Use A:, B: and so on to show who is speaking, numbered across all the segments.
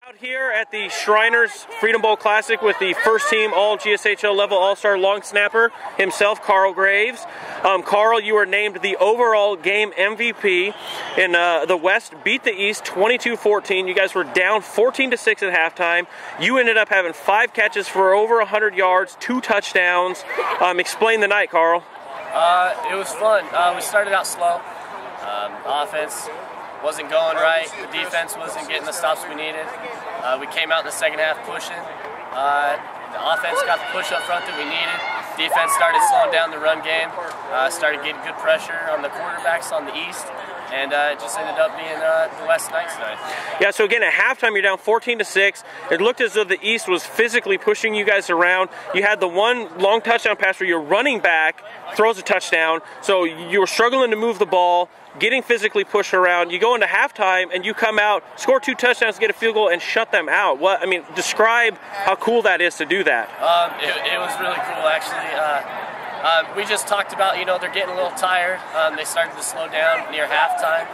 A: Out here at the Shriners Freedom Bowl Classic with the first team all GSHL level all-star long snapper himself, Karl Graves. Karl, you were named the overall game MVP in the West, beat the East 22-14. You guys were down 14-6 at halftime. You ended up having 5 catches for over 100 yards, 2 touchdowns. Explain the night, Karl.
B: It was fun. We started out slow. Offense wasn't going right. The defense wasn't getting the stops we needed. We came out in the second half pushing. The offense got the push up front that we needed. Defense started slowing down the run game. Started getting good pressure on the quarterbacks on the East. And it just ended up being the West night tonight.
A: Yeah, so again, at halftime, you're down 14-6. It looked as though the East was physically pushing you guys around. You had the one long touchdown pass where your running back throws a touchdown. So you were struggling to move the ball, getting physically pushed around. You go into halftime, and you come out, score 2 touchdowns, get a field goal, and shut them out. Describe how cool that is to do that.
B: It was really cool, actually. We just talked about, they're getting a little tired. They started to slow down near halftime,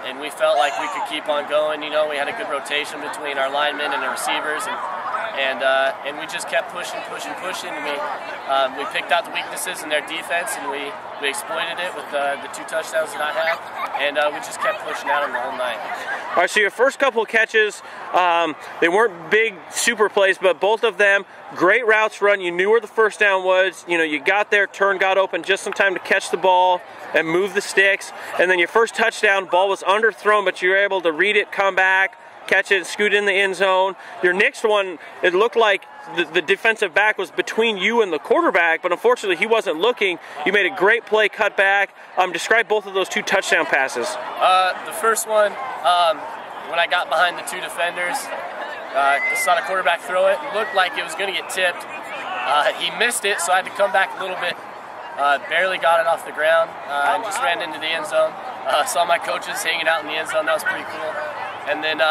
B: and we felt like we could keep on going. We had a good rotation between our linemen and the receivers, and we just kept pushing. And we picked out the weaknesses in their defense, and we exploited it with the 2 touchdowns that I had, and we just kept pushing at them the whole night.
A: All right, so your first couple of catches, they weren't big super plays, but both of them, great routes run. You knew where the first down was. You got there, turn got open just in time to catch the ball and move the sticks. And then your first touchdown, ball was underthrown, but you were able to read it, come back, catch it, scoot in the end zone. Your next one, it looked like the defensive back was between you and the quarterback, but unfortunately he wasn't looking. You made a great play, cut back. Describe both of those 2 touchdown passes.
B: The first one, when I got behind the 2 defenders, saw the quarterback throw it. It looked like it was going to get tipped. He missed it, so I had to come back a little bit. Barely got it off the ground and just ran into the end zone. Saw my coaches hanging out in the end zone. That was pretty cool. And then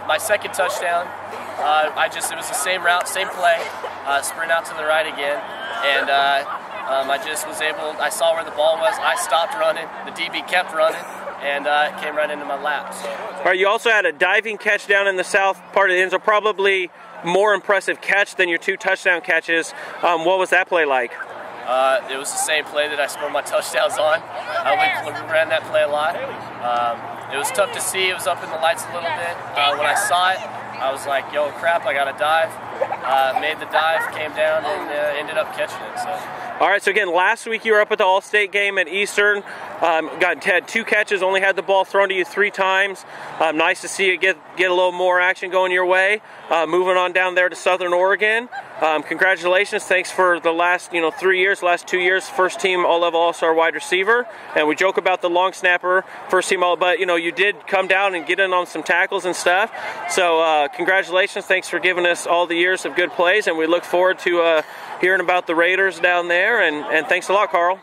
B: my second touchdown, it was the same route, same play, sprint out to the right again, and I just was able, I saw where the ball was, I stopped running, the DB kept running, and it came right into my lap. So.
A: All right, you also had a diving catch down in the south part of the end zone, probably more impressive catch than your 2 touchdown catches. What was that play like?
B: It was the same play that I scored my touchdowns on. We ran that play a lot. It was tough to see. It was up in the lights a little bit. When I saw it, I was like, yo, crap, I got to dive. Made the dive, came down, and ended up catching it. So.
A: All right, so again, last week you were up at the All-State game at Eastern. Had 2 catches, only had the ball thrown to you 3 times. Nice to see you get a little more action going your way. Moving on down there to Southern Oregon. Congratulations, thanks for the last 3 years, last 2 years, first team all-level all-star wide receiver. And we joke about the long snapper, first team all, but you did come down and get in on some tackles and stuff. So congratulations, thanks for giving us all the years of good plays, and we look forward to hearing about the Raiders down there, and thanks a lot, Karl.